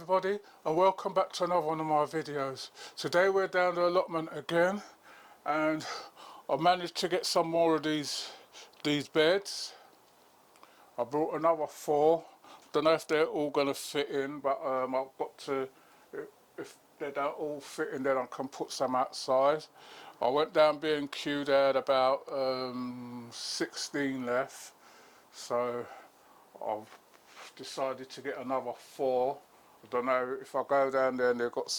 everybody, and welcome back to another one of my videos. Today we're down the allotment again, and I managed to get some more of these beds. I brought another 4. Don't know if they're all going to fit in, but I've got to, if they don't all fit in, then I can put some outside. I went down B&Q, they had about 16 left, so I've decided to get another 4. I don't know if I go down there and they've got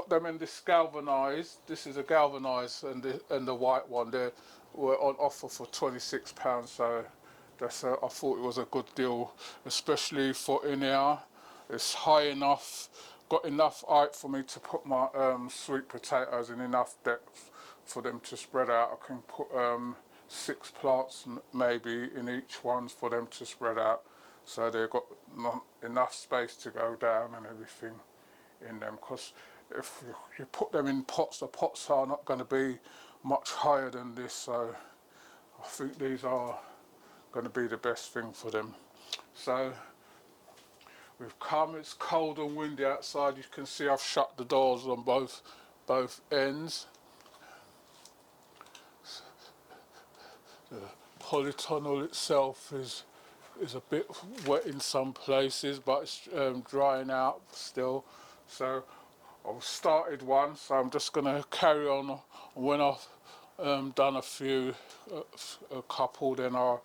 them in this galvanised. This is a galvanised, and the white one, they were on offer for £26, so that's I thought it was a good deal, especially for in here. It's high enough, got enough height for me to put my sweet potatoes in enough depth for them to spread out. I can put 6 plants maybe in each one for them to spread out, so they've got enough space to go down and everything in them. Because if you put them in pots, the pots are not going to be much higher than this, so I think these are going to be the best thing for them. So we've come, it's cold and windy outside. You can see I've shut the doors on both ends. The polytunnel itself is a bit wet in some places, but it's drying out still. So I've started one, so I'm just going to carry on. When I've done a couple, then I'll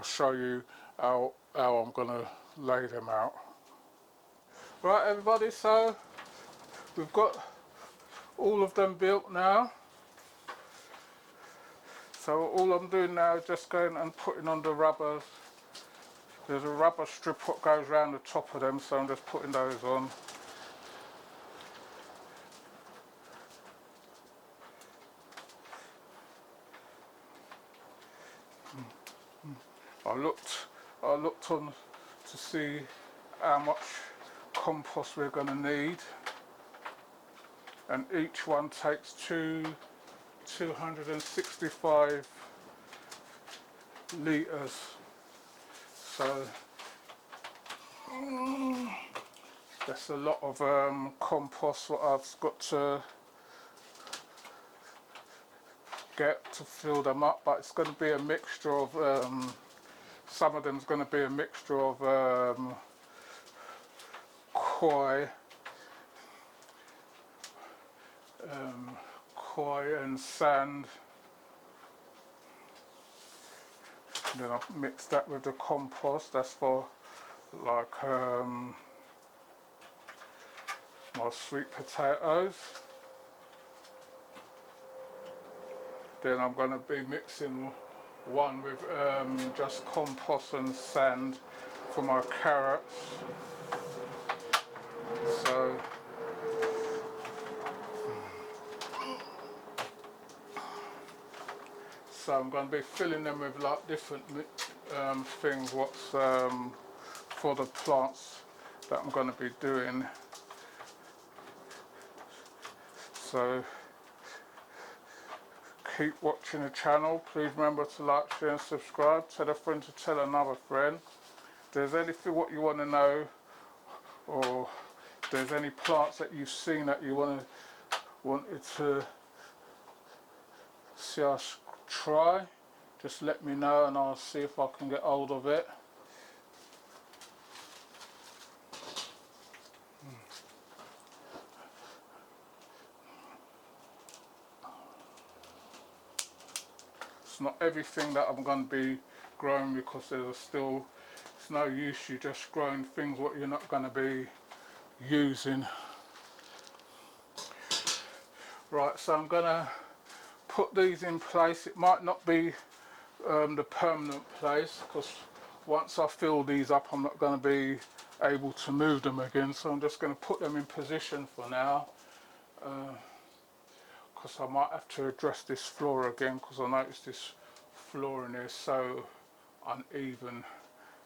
show you how I'm going to lay them out. Right everybody, so we've got all of them built now. So all I'm doing now is just going and putting on the rubbers. There's a rubber strip that goes around the top of them, so I'm just putting those on. I looked on to see how much compost we're going to need, and each one takes 265 litres. So that's a lot of compost that I've got to get to fill them up, but it's going to be a mixture of some of them's going to be a mixture of coy and sand. And then I've mixed that with the compost. That's for like my sweet potatoes. Then I'm going to be mixing one with just compost and sand for my carrots. So I'm going to be filling them with like different things what's for the plants that I'm going to be doing. So keep watching the channel. Please remember to like, share and subscribe. Tell a friend to tell another friend. If there's anything what you want to know, or if there's any plants that you've seen that you wanted to see us try, just let me know and I'll see if I can get hold of it. It's not everything that I'm going to be growing, because it's no use you just growing things what you're not going to be using. Right, so I'm going to put these in place. It might not be the permanent place, because once I fill these up I'm not going to be able to move them again, so I'm just going to put them in position for now, because I might have to address this floor again, because I noticed this floor in here is so uneven,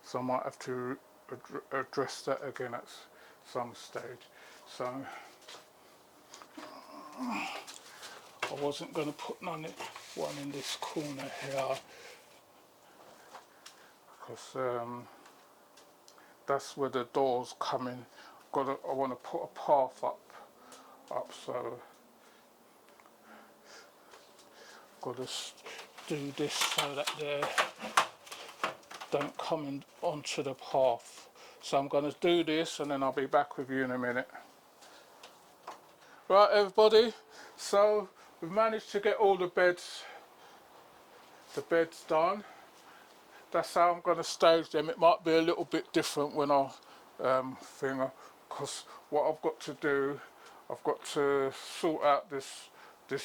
so I might have to address that again at some stage. So I wasn't going to put one in this corner here, because that's where the doors come in. I want to put a path up, so I've got to do this so that they don't come in onto the path. So I'm going to do this and then I'll be back with you in a minute. Right everybody, so we've managed to get all the beds done. That's how I'm going to stage them. It might be a little bit different when I because what I've got to do, I've got to sort out this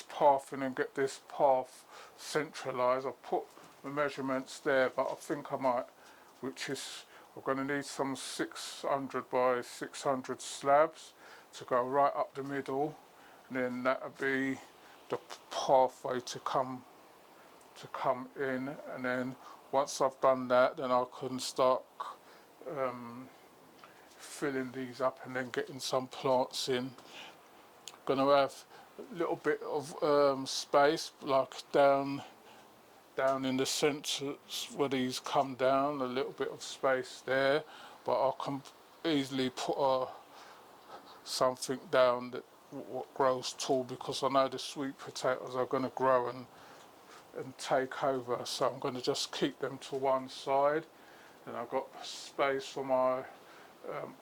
pathing and get this path centralised. I've put the measurements there, but I think I might, I'm going to need some 600 by 600 slabs to go right up the middle, and then that'll be the pathway to come in, and then once I've done that, then I can start filling these up and then getting some plants in. Going to have a little bit of space, like down in the centre where these come down, a little bit of space there, but I can easily put something down that what grows tall, because I know the sweet potatoes are going to grow and take over, so I'm going to just keep them to one side. And I've got space for my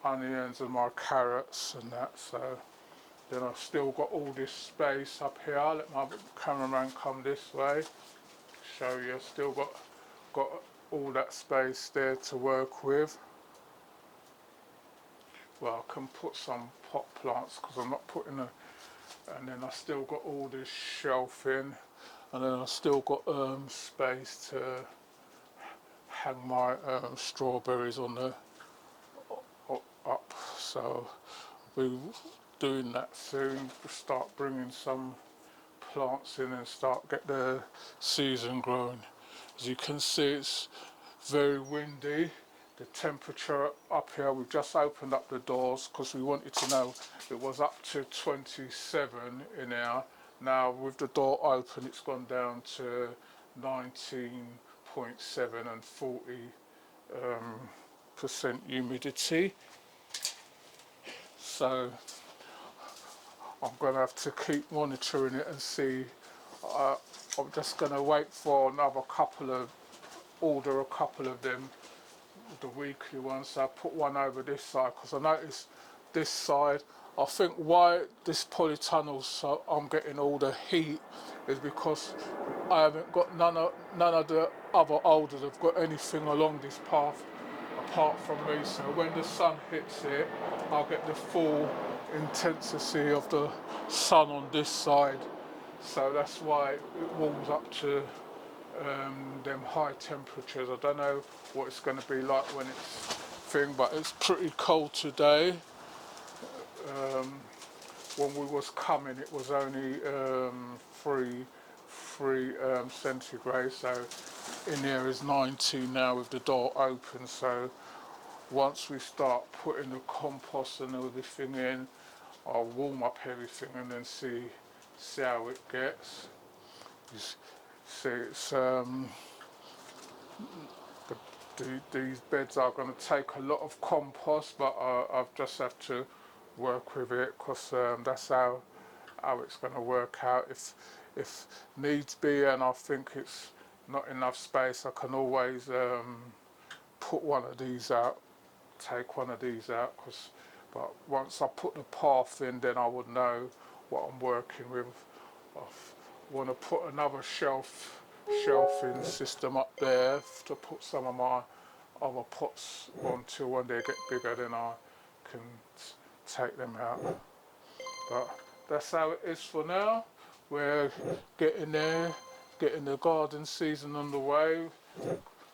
onions and my carrots and that, so then I've still got all this space up here. I'll let my cameraman come this way, show you. I've still got all that space there to work with. Well, I can put some pot plants because I'm not putting and then I still got all this shelving, and then I've still got space to hang my strawberries on the up, so I'll be doing that soon. Start bringing some plants in and start get the season growing. As you can see, it's very windy. The temperature up here, we've just opened up the doors because we wanted to know it was up to 27 in here. Now with the door open, it's gone down to 19.7 and 40% humidity. So I'm going to have to keep monitoring it and see. I'm just going to wait for order a couple of them, the weekly ones. So I put one over this side because I noticed this side, I think why this polytunnel, so I'm getting all the heat, is because I haven't got none of the other holders have got anything along this path apart from me. So when the sun hits it, I'll get the full intensity of the sun on this side. So that's why it warms up to them high temperatures. I don't know what it's going to be like when it's but it's pretty cold today. When we was coming, it was only 3 centigrade, so in here is 19 now with the door open. So once we start putting the compost and everything in, I'll warm up everything and then see how it gets. You see, it's these beds are going to take a lot of compost, but I just have to work with it because that's how it's going to work out. If needs be, and I think it's not enough space, I can always put one of these out, take one of these out. But once I put the path in, then I would know what I'm working with. I want to put another shelving system up there to put some of my other pots onto. When they get bigger, then I can take them out. But that's how it is for now. We're getting there, getting the garden season underway.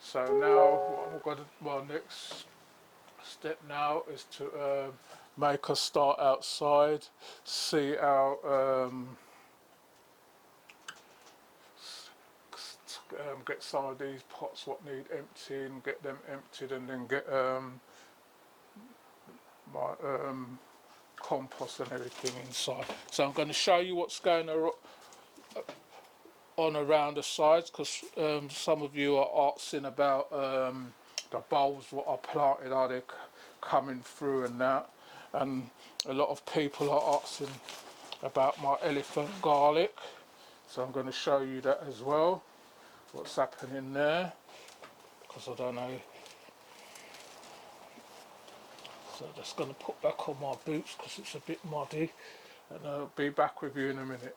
So now my next step now is to make a start outside, see how get some of these pots what need emptying, get them emptied, and then get my compost and everything inside. So I'm going to show you what's going on around the sides, because some of you are asking about the bulbs what I planted, are they coming through and that. and a lot of people are asking about my elephant garlic, so I'm going to show you that as well, what's happening there, because I don't know. So just going to put back on my boots because it's a bit muddy, and I'll be back with you in a minute.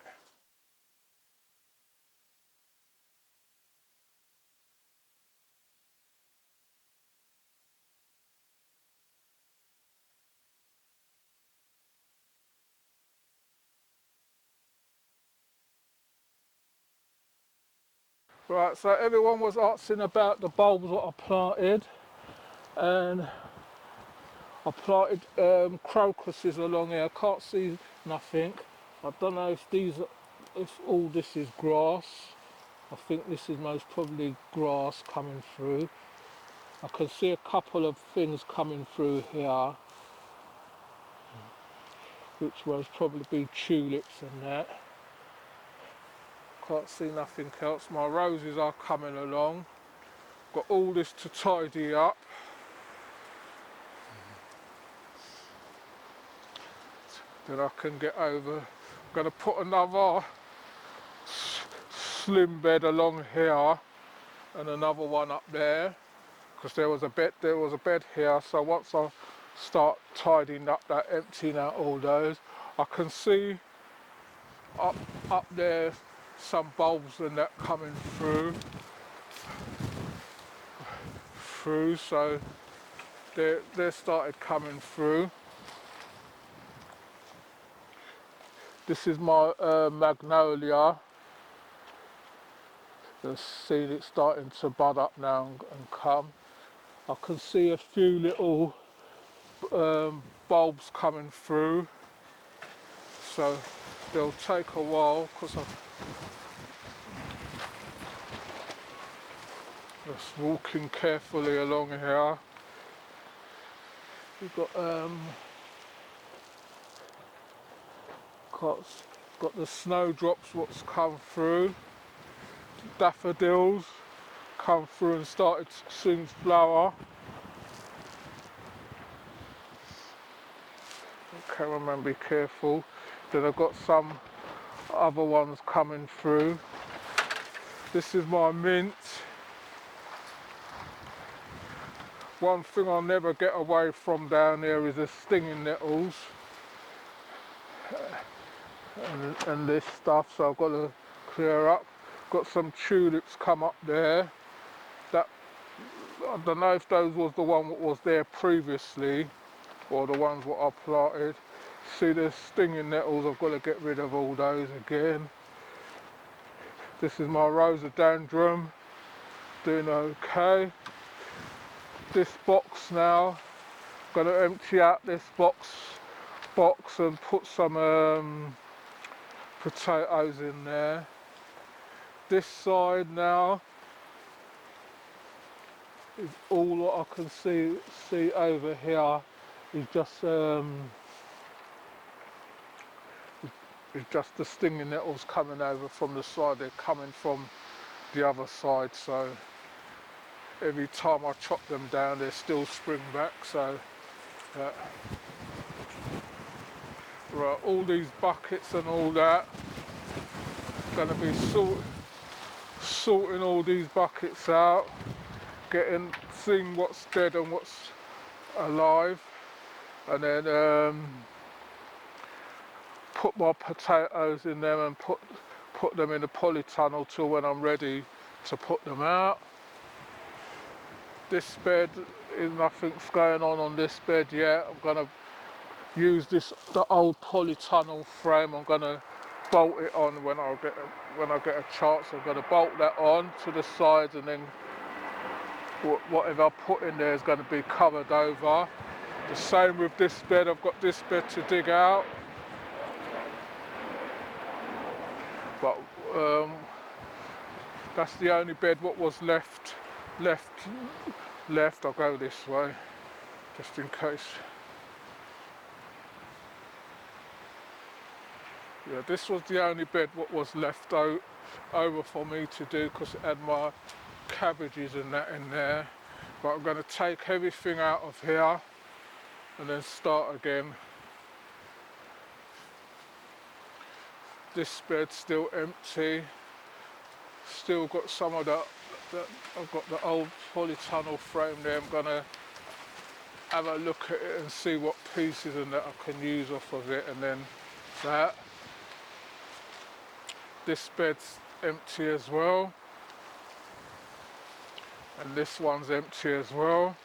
Right, so everyone was asking about the bulbs that I planted, and I planted crocuses along here. I can't see nothing. I don't know if all this is grass. I think this is most probably grass coming through. I can see a couple of things coming through here, which most probably be tulips and that. Can't see nothing else. My roses are coming along. Got all this to tidy up. Then I can get over. I'm going to put another slim bed along here and another one up there, because there was a bed here. So once I start tidying up that, emptying out all those, I can see up there some bulbs and that coming through. So they started coming through. This is my magnolia. You've seen it starting to bud up now and come. I can see a few little bulbs coming through, so they'll take a while because I'm just walking carefully along here. We've got the snowdrops what's come through, daffodils come through and started to soon flower. Okay, remember, be careful. Then I've got some other ones coming through. This is my mint. One thing I'll never get away from down there is the stinging nettles and this stuff, so I've got to clear up. Got some tulips come up there. That, I don't know if those was the one that was there previously or the ones what I planted. See the stinging nettles, I've got to get rid of all those again. This is my rhododendron, doing okay. This box now, I'm going to empty out this box and put some potatoes in there. This side now is all that I can see over here is just the stinging nettles coming over from the side. They're coming from the other side, so every time I chop them down they still spring back. So right, all these buckets and all that, going to be sorting all these buckets out, seeing what's dead and what's alive, and then put my potatoes in them and put them in the polytunnel till when I'm ready to put them out. This bed is nothing's going on this bed yet. I'm going to use the old polytunnel frame. I'm going to bolt it on when I get a chance. I'm going to bolt that on to the sides, and then whatever I put in there is going to be covered over. The same with this bed. I've got this bed to dig out, but that's the only bed what was left. I'll go this way just in case. Yeah, this was the only bed what was left over for me to do, because it had my cabbages and that in there. But I'm going to take everything out of here and then start again. this bed's still empty. Still got some of that. I've got the old polytunnel frame there. I'm gonna have a look at it and see what pieces and that I can use off of it, and then that. This bed's empty as well, and this one's empty as well.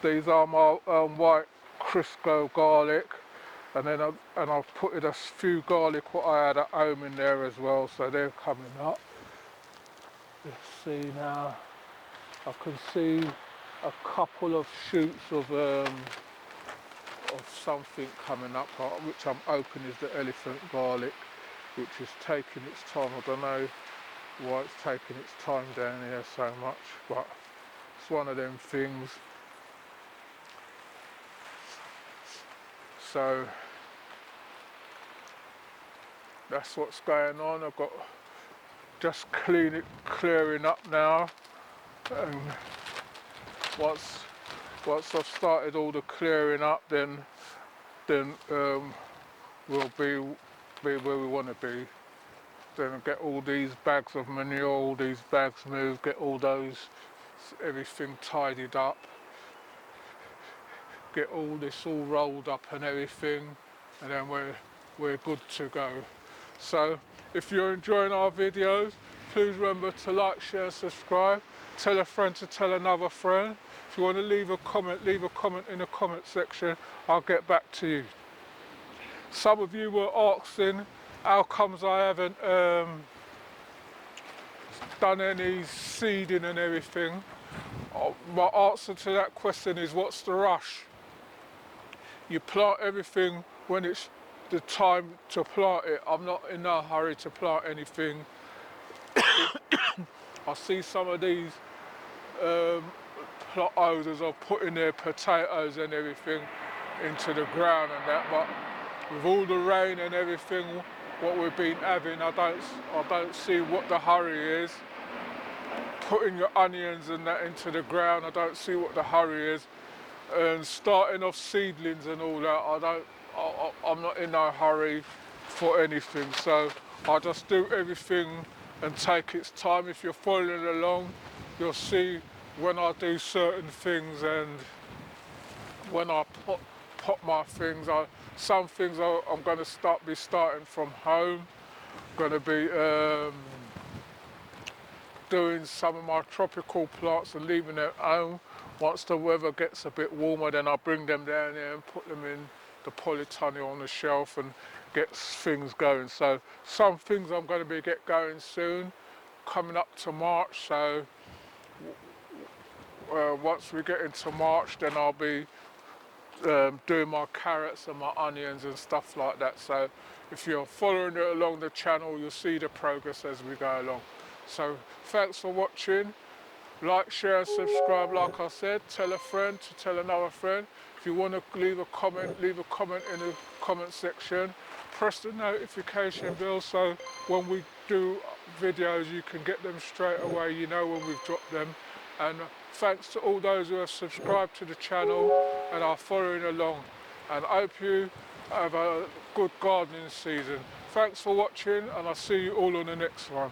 These are my white Crisco garlic, and then I've put in a few garlic what I had at home in there as well, so they're coming up. Let's see now. I can see a couple of shoots of something coming up, which I'm hoping is the elephant garlic, which is taking its time. I don't know why it's taking its time down here so much, but it's one of them things. So that's what's going on. I've got just clearing up now, and once I've started all the clearing up, then we'll be where we want to be. Then get all these bags of manure, all these bags moved, get all those, everything tidied up, get all this all rolled up and everything, and then we're good to go. So if you're enjoying our videos, please remember to like, share and subscribe. Tell a friend to tell another friend. If you want to leave a comment in the comment section. I'll get back to you. Some of you were asking how comes I haven't done any seeding and everything. My answer to that question is, what's the rush? You plant everything when it's the time to plant it. I'm not in no hurry to plant anything. I see some of these plot owners are putting their potatoes and everything into the ground and that, but with all the rain and everything what we've been having, I don't see what the hurry is. Putting your onions and that into the ground, I don't see what the hurry is. And starting off seedlings and all that, I'm not in no hurry for anything. So I just do everything and take its time. If you're following along, you'll see when I do certain things, and when I pot my things, some things I'm going to be starting from home. I'm going to be doing some of my tropical plants and leaving them at home. Once the weather gets a bit warmer, then I'll bring them down here and put them in the polytunnel on the shelf and get things going. So some things I'm going to get going soon, coming up to March. So once we get into March, then I'll be doing my carrots and my onions and stuff like that. So if you're following it along the channel, you'll see the progress as we go along. So thanks for watching. Like, share and subscribe, like I said. Tell a friend to tell another friend. If you want to leave a comment in the comment section. Press the notification bell so when we do videos you can get them straight away, you know when we've dropped them. And thanks to all those who have subscribed to the channel and are following along. And I hope you have a good gardening season. Thanks for watching, and I'll see you all on the next one.